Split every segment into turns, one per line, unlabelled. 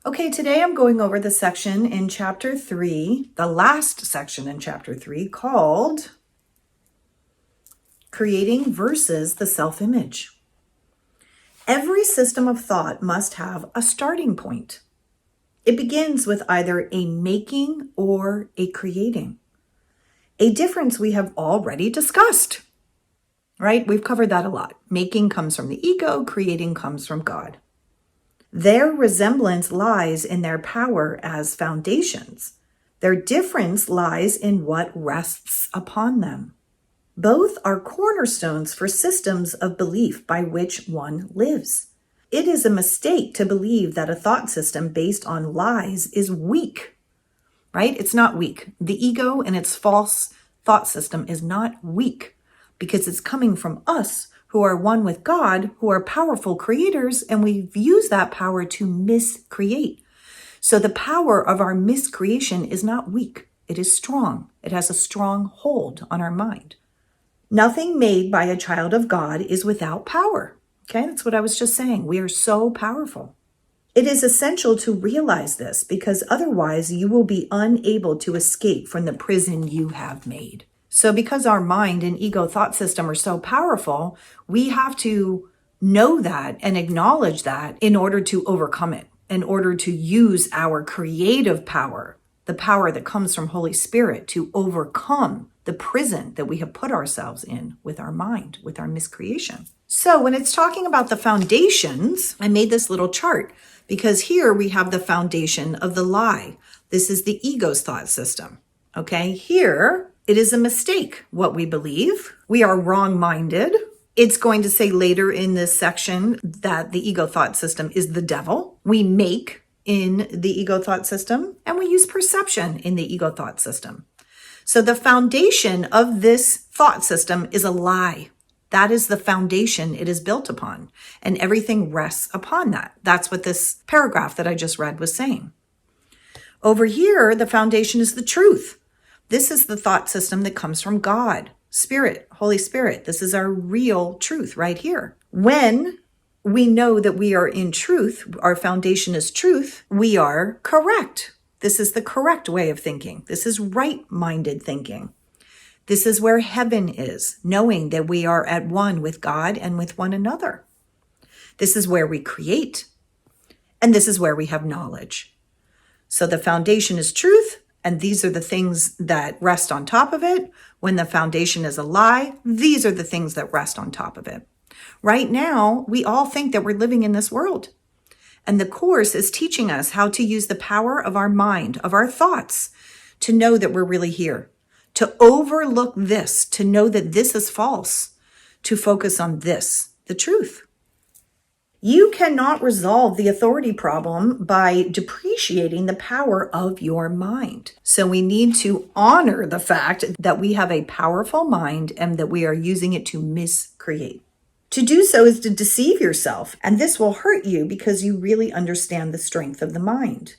Okay, today I'm going over the section in chapter 3, the last section in chapter 3, called Creating versus the Self-Image. Every system of thought must have a starting point. It begins with either a making or a creating. A difference we have already discussed, right? We've covered that a lot. Making comes from the ego, creating comes from God. Their resemblance lies in their power as foundations. Their difference lies in what rests upon them. Both are cornerstones for systems of belief by which one lives. It is a mistake to believe that a thought system based on lies is weak, right? It's not weak. The ego and its false thought system is not weak because it's coming from us who are one with God, who are powerful creators, and we've used that power to miscreate. So the power of our miscreation is not weak. It is strong. It has a strong hold on our mind. Nothing made by a child of God is without power. Okay, that's what I was just saying. We are so powerful. It is essential to realize this because otherwise you will be unable to escape from the prison you have made. So because our mind and ego thought system are so powerful, we have to know that and acknowledge that in order to overcome it, in order to use our creative power, the power that comes from Holy Spirit, to overcome the prison that we have put ourselves in with our mind, with our miscreation. So when it's talking about the foundations, I made this little chart because here we have the foundation of the lie. This is the ego's thought system. Okay, here it is a mistake what we believe. We are wrong-minded. It's going to say later in this section that the ego thought system is the devil. We make in the ego thought system, and we use perception in the ego thought system. So the foundation of this thought system is a lie. That is the foundation it is built upon, and everything rests upon that. That's what this paragraph that I just read was saying. Over here, the foundation is the truth. This is the thought system that comes from God, Spirit, Holy Spirit. This is our real truth right here. When we know that we are in truth, our foundation is truth, we are correct. This is the correct way of thinking. This is right-minded thinking. This is where heaven is, knowing that we are at one with God and with one another. This is where we create, and this is where we have knowledge. So the foundation is truth, and these are the things that rest on top of it. When the foundation is a lie, these are the things that rest on top of it. Right now, we all think that we're living in this world. And the Course is teaching us how to use the power of our mind, of our thoughts, to know that we're really here, to overlook this, to know that this is false, to focus on this, the truth. You cannot resolve the authority problem by depreciating the power of your mind. So we need to honor the fact that we have a powerful mind and that we are using it to miscreate. To do so is to deceive yourself, and this will hurt you because you really understand the strength of the mind.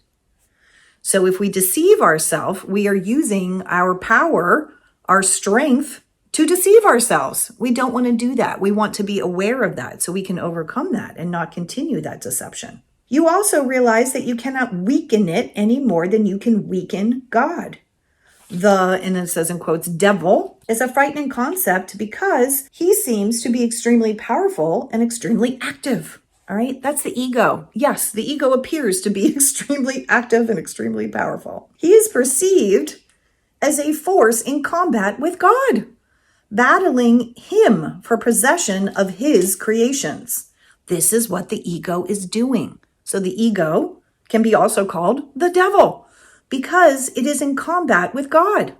So if we deceive ourselves, we are using our power, our strength, to deceive ourselves. We don't want to do that. We want to be aware of that so we can overcome that and not continue that deception. You also realize that you cannot weaken it any more than you can weaken God. And it says in quotes, devil is a frightening concept because he seems to be extremely powerful and extremely active. All right, that's the ego. Yes, the ego appears to be extremely active and extremely powerful. He is perceived as a force in combat with God, battling him for possession of his creations. This is what the ego is doing. So the ego can be also called the devil because it is in combat with God.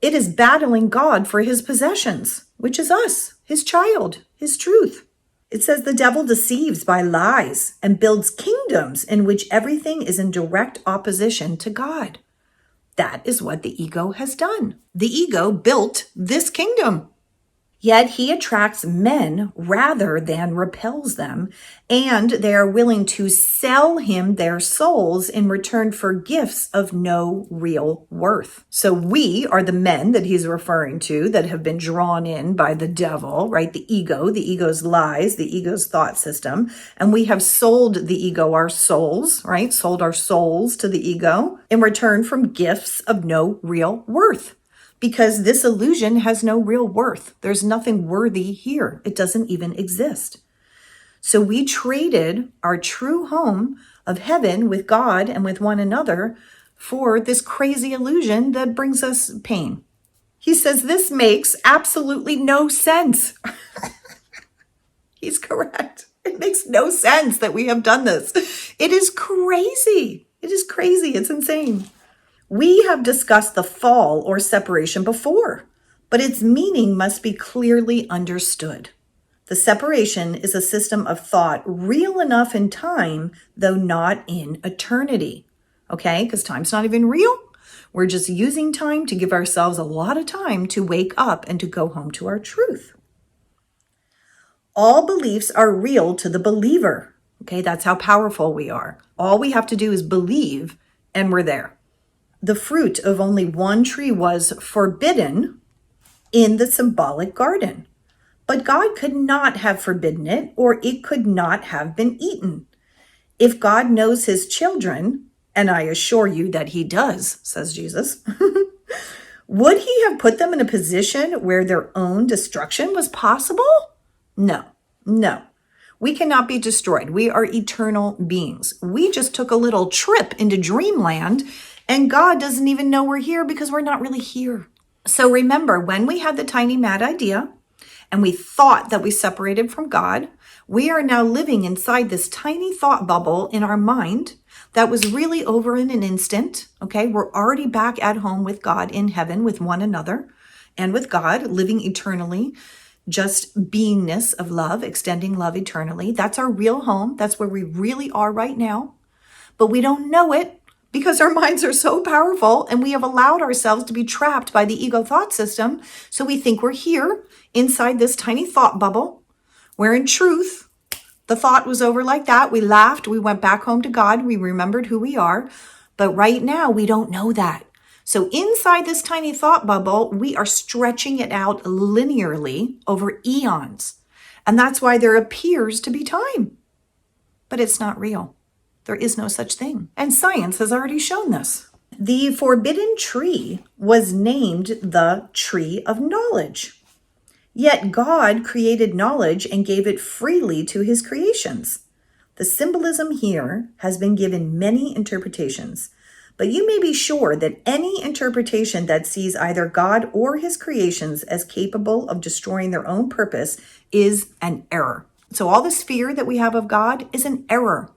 It is battling God for his possessions, which is us, his child, his truth. It says the devil deceives by lies and builds kingdoms in which everything is in direct opposition to God. That is what the ego has done. The ego built this kingdom. Yet he attracts men rather than repels them, and they are willing to sell him their souls in return for gifts of no real worth. So we are the men that he's referring to that have been drawn in by the devil, right? The ego's lies, the ego's thought system. And we have sold the ego our souls, right? Sold our souls to the ego in return from gifts of no real worth. Because this illusion has no real worth. There's nothing worthy here. It doesn't even exist. So we traded our true home of heaven with God and with one another for this crazy illusion that brings us pain. He says this makes absolutely no sense. He's correct. It makes no sense that we have done this. It is crazy. It is crazy. It's insane. We have discussed the fall or separation before, but its meaning must be clearly understood. The separation is a system of thought real enough in time, though not in eternity. Okay, because time's not even real. We're just using time to give ourselves a lot of time to wake up and to go home to our truth. All beliefs are real to the believer. Okay, that's how powerful we are. All we have to do is believe, and we're there. The fruit of only one tree was forbidden in the symbolic garden. But God could not have forbidden it, or it could not have been eaten. If God knows his children, and I assure you that he does, says Jesus, would he have put them in a position where their own destruction was possible? No. We cannot be destroyed. We are eternal beings. We just took a little trip into dreamland, and God doesn't even know we're here because we're not really here. So remember, when we had the tiny mad idea and we thought that we separated from God, we are now living inside this tiny thought bubble in our mind that was really over in an instant. Okay, we're already back at home with God in heaven with one another and with God, living eternally, just beingness of love, extending love eternally. That's our real home. That's where we really are right now. But we don't know it, because our minds are so powerful and we have allowed ourselves to be trapped by the ego thought system. So we think we're here inside this tiny thought bubble, where in truth, the thought was over like that. We laughed. We went back home to God. We remembered who we are. But right now, we don't know that. So inside this tiny thought bubble, we are stretching it out linearly over eons. And that's why there appears to be time. But it's not real. There is no such thing. And science has already shown this. The forbidden tree was named the tree of knowledge. Yet God created knowledge and gave it freely to his creations. The symbolism here has been given many interpretations, but you may be sure that any interpretation that sees either God or his creations as capable of destroying their own purpose is an error. So all this fear that we have of God is an error.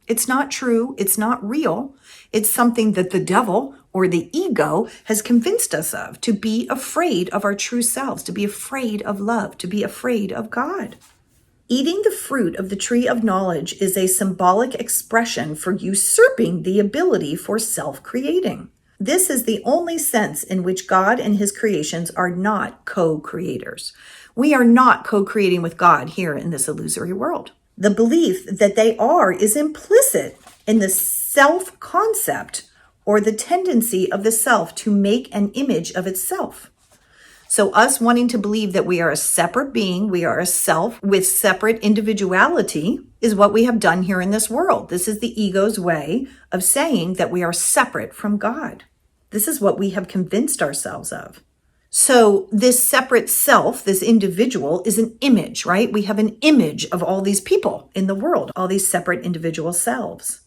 It's not true. It's not real. It's something that the devil or the ego has convinced us of, to be afraid of our true selves, to be afraid of love, to be afraid of God. Eating the fruit of the tree of knowledge is a symbolic expression for usurping the ability for self-creating. This is the only sense in which God and his creations are not co-creators. We are not co-creating with God here in this illusory world. The belief that they are is implicit in the self-concept or the tendency of the self to make an image of itself. So us wanting to believe that we are a separate being, we are a self with separate individuality is what we have done here in this world. This is the ego's way of saying that we are separate from God. This is what we have convinced ourselves of. So this separate self, this individual, is an image, right? We have an image of all these people in the world, all these separate individual selves.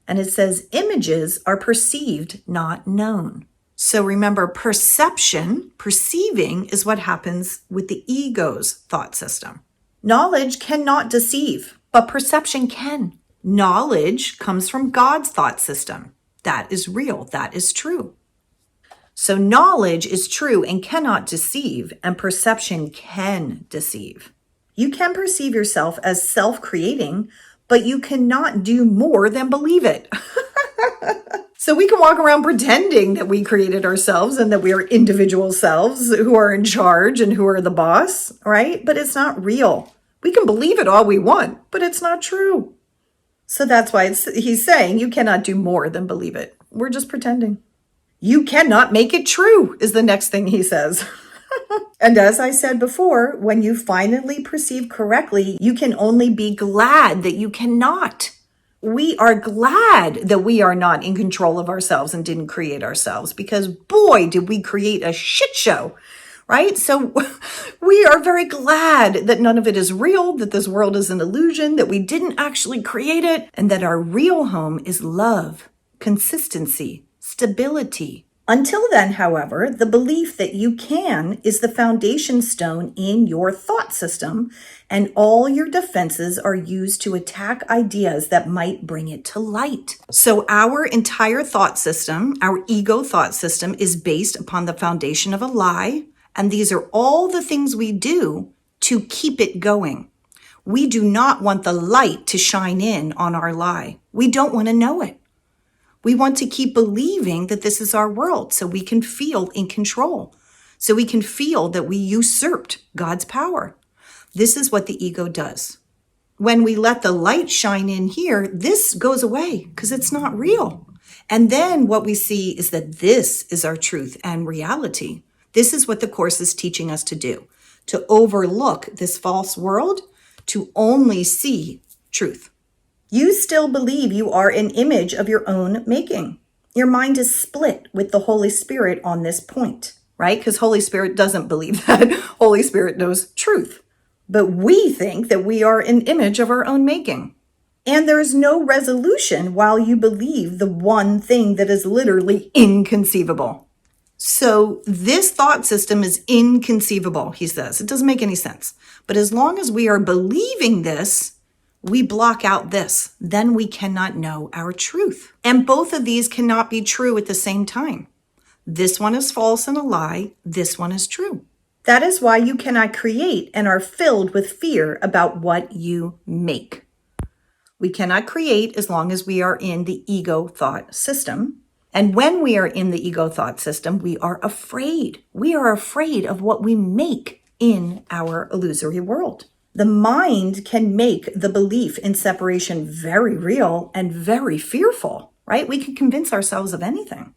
And it says images are perceived, not known. So remember, perception, perceiving, is what happens with the ego's thought system. Knowledge cannot deceive, but perception can. Knowledge comes from God's thought system. That is real. That is true. So knowledge is true and cannot deceive, and perception can deceive. You can perceive yourself as self-creating, but you cannot do more than believe it. So we can walk around pretending that we created ourselves and that we are individual selves who are in charge and who are the boss, right? But it's not real. We can believe it all we want, but it's not true. So that's why he's saying you cannot do more than believe it. We're just pretending. You cannot make it true is the next thing he says. And as I said before, when you finally perceive correctly, you can only be glad that you cannot. We are glad that we are not in control of ourselves and didn't create ourselves, because boy, did we create a shit show, right? So we are very glad that none of it is real, that this world is an illusion, that we didn't actually create it, and that our real home is love, consistency, stability. Until then, however, the belief that you can is the foundation stone in your thought system, and all your defenses are used to attack ideas that might bring it to light. So our entire thought system, our ego thought system, is based upon the foundation of a lie, and these are all the things we do to keep it going. We do not want the light to shine in on our lie. We don't want to know it. We want to keep believing that this is our world so we can feel in control, so we can feel that we usurped God's power. This is what the ego does. When we let the light shine in here, this goes away because it's not real. And then what we see is that this is our truth and reality. This is what the Course is teaching us to do, to overlook this false world, to only see truth. You still believe you are an image of your own making. Your mind is split with the Holy Spirit on this point, right? Because Holy Spirit doesn't believe that. Holy Spirit knows truth. But we think that we are an image of our own making. And there is no resolution while you believe the one thing that is literally inconceivable. So this thought system is inconceivable, he says. It doesn't make any sense. But as long as we are believing this, we block out this. Then we cannot know our truth. And both of these cannot be true at the same time. This one is false and a lie. This one is true. That is why you cannot create and are filled with fear about what you make. We cannot create as long as we are in the ego thought system. And when we are in the ego thought system, we are afraid. We are afraid of what we make in our illusory world. The mind can make the belief in separation very real and very fearful, right? We can convince ourselves of anything.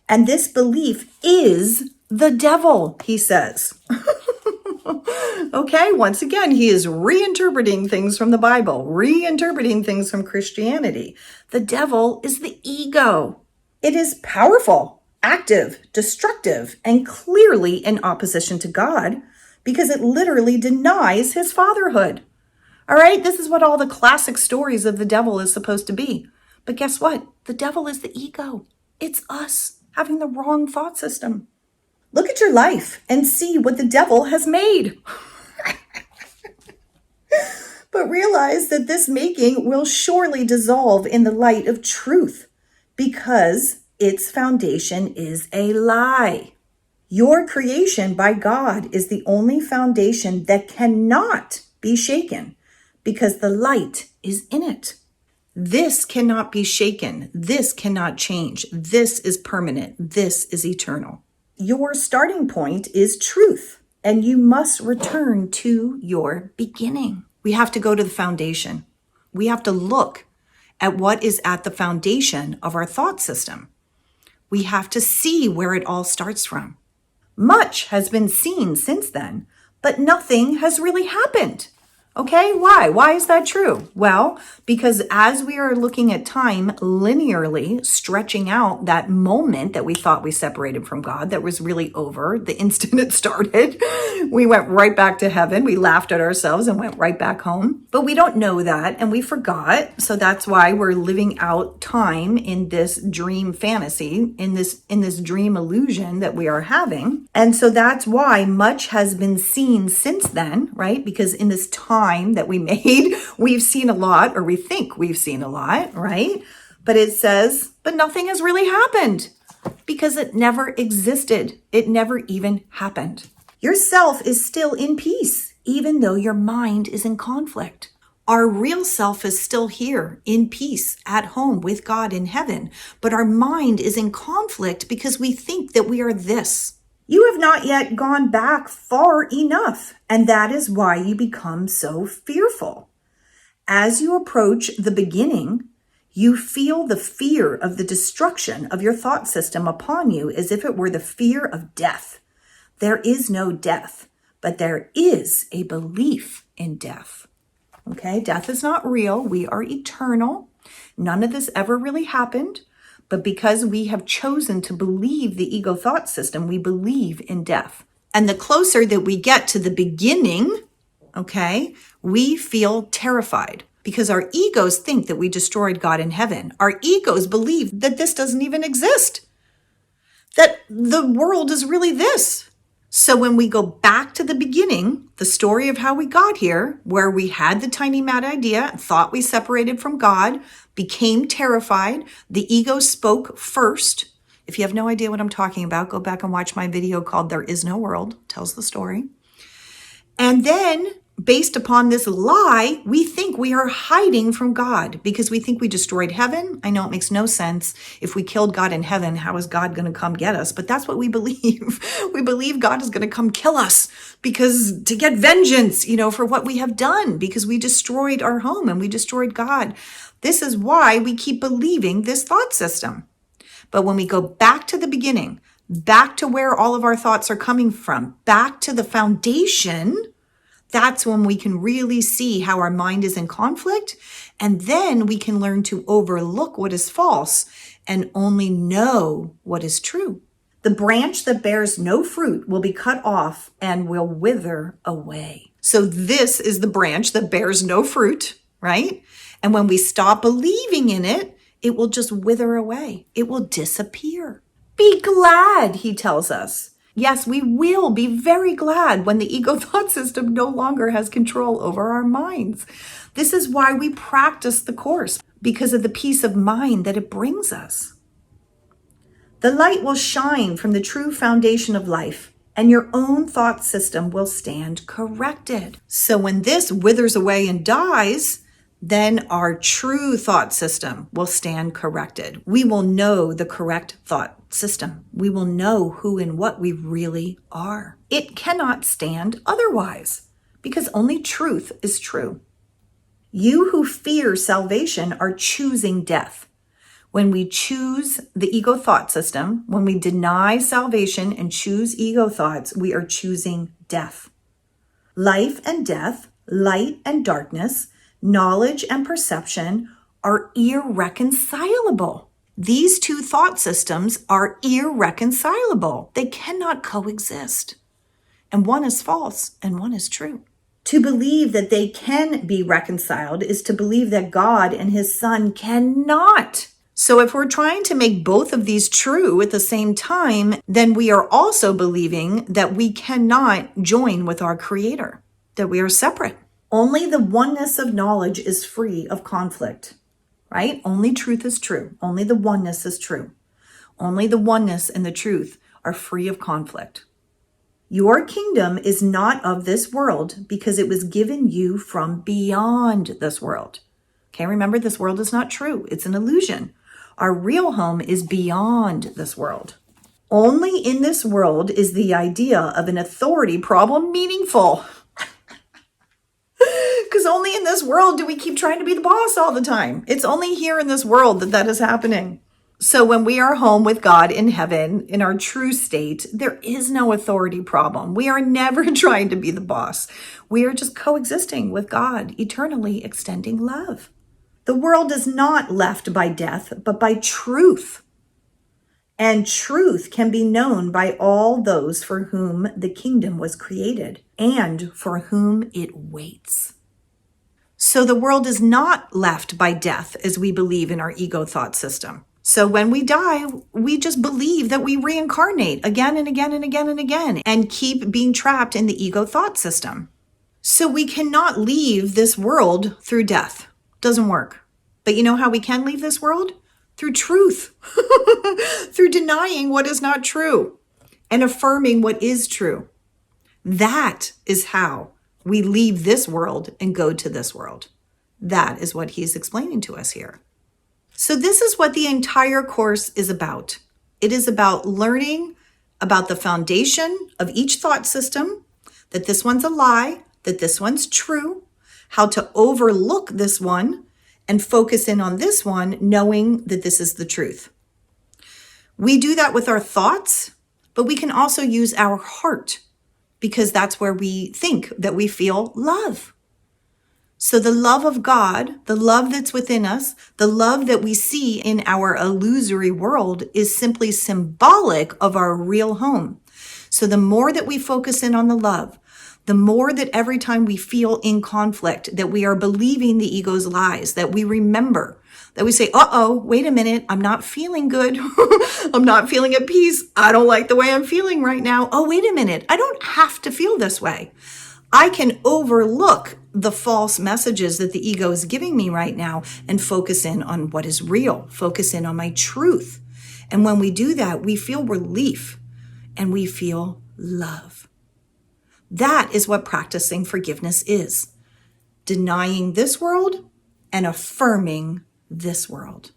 And this belief is the devil, he says. Okay, once again, he is reinterpreting things from the Bible, reinterpreting things from Christianity. The devil is the ego. It is powerful, active, destructive, and clearly in opposition to God, because it literally denies his fatherhood. All right, this is what all the classic stories of the devil is supposed to be. But guess what? The devil is the ego. It's us having the wrong thought system. Look at your life and see what the devil has made. But realize that this making will surely dissolve in the light of truth, because its foundation is a lie. Your creation by God is the only foundation that cannot be shaken, because the light is in it. This cannot be shaken. This cannot change. This is permanent. This is eternal. Your starting point is truth, and you must return to your beginning. We have to go to the foundation. We have to look at what is at the foundation of our thought system. We have to see where it all starts from. Much has been seen since then, but nothing has really happened. Okay, why? Why is that true? Well, because as we are looking at time linearly, stretching out that moment that we thought we separated from God, that was really over the instant it started. We went right back to heaven. We laughed at ourselves and went right back home. But we don't know that, and we forgot. So that's why we're living out time in this dream fantasy, in this dream illusion that we are having. And so that's why much has been seen since then, right? Because in this time that we made, we've seen a lot, or we think we've seen a lot, right? But it says, but nothing has really happened because it never existed. It never even happened. Yourself is still in peace, even though your mind is in conflict. Our real self is still here in peace at home with God in heaven, but our mind is in conflict because we think that we are this. You have not yet gone back far enough, and that is why you become so fearful. As you approach the beginning, you feel the fear of the destruction of your thought system upon you as if it were the fear of death. There is no death, but there is a belief in death. Okay, death is not real. We are eternal. None of this ever really happened. But because we have chosen to believe the ego thought system, we believe in death. And the closer that we get to the beginning, okay, we feel terrified because our egos think that we destroyed God in heaven. Our egos believe that this doesn't even exist, that the world is really this. So when we go back to the beginning, the story of how we got here, where we had the tiny mad idea, thought we separated from God, became terrified, the ego spoke first. If you have no idea what I'm talking about, go back and watch my video called There Is No World, tells the story. And then, based upon this lie, we think we are hiding from God because we think we destroyed heaven. I know it makes no sense. If we killed God in heaven, how is God going to come get us? But that's what we believe. We believe God is going to come kill us because to get vengeance, for what we have done because we destroyed our home and we destroyed God. This is why we keep believing this thought system. But when we go back to the beginning, back to where all of our thoughts are coming from, back to the foundation, that's when we can really see how our mind is in conflict. And then we can learn to overlook what is false and only know what is true. The branch that bears no fruit will be cut off and will wither away. So this is the branch that bears no fruit, right? And when we stop believing in it, it will just wither away. It will disappear. Be glad, he tells us. Yes, we will be very glad when the ego thought system no longer has control over our minds. This is why we practice the course, because of the peace of mind that it brings us. The light will shine from the true foundation of life, and your own thought system will stand corrected. So when this withers away and dies, then our true thought system will stand corrected. We will know the correct thought system. We will know who and what we really are. It cannot stand otherwise because only truth is true. You who fear salvation are choosing death. When we choose the ego thought system, when we deny salvation and choose ego thoughts, we are choosing death. Life and death, light and darkness, knowledge and perception are irreconcilable. These two thought systems are irreconcilable. They cannot coexist. And one is false and one is true. To believe that they can be reconciled is to believe that God and his son cannot. So if we're trying to make both of these true at the same time, then we are also believing that we cannot join with our creator, that we are separate. Only the oneness of knowledge is free of conflict, right? Only truth is true. Only the oneness is true. Only the oneness and the truth are free of conflict. Your kingdom is not of this world because it was given you from beyond this world. Okay, remember, this world is not true. It's an illusion. Our real home is beyond this world. Only in this world is the idea of an authority problem meaningful. Because only in this world do we keep trying to be the boss all the time. It's only here in this world that is happening. So when we are home with God in heaven, in our true state, there is no authority problem. We are never trying to be the boss. We are just coexisting with God, eternally extending love. The world is not left by death, but by truth. And truth can be known by all those for whom the kingdom was created and for whom it waits. So the world is not left by death as we believe in our ego thought system. So when we die, we just believe that we reincarnate again and again and again and again and keep being trapped in the ego thought system. So we cannot leave this world through death. Doesn't work. But you know how we can leave this world? Through truth, through denying what is not true and affirming what is true. That is how we leave this world and go to this world. That is what he's explaining to us here. So this is what the entire course is about. It is about learning about the foundation of each thought system, that this one's a lie, that this one's true, how to overlook this one and focus in on this one, knowing that this is the truth. We do that with our thoughts, but we can also use our heart because that's where we think that we feel love. So the love of God, the love that's within us, the love that we see in our illusory world is simply symbolic of our real home. So the more that we focus in on the love, the more that every time we feel in conflict, that we are believing the ego's lies, that we remember, that we say, wait a minute, I'm not feeling good. I'm not feeling at peace. I don't like the way I'm feeling right now. Oh, wait a minute. I don't have to feel this way. I can overlook the false messages that the ego is giving me right now and focus in on what is real, focus in on my truth. And when we do that, we feel relief and we feel love. That is what practicing forgiveness is. Denying this world and affirming this world.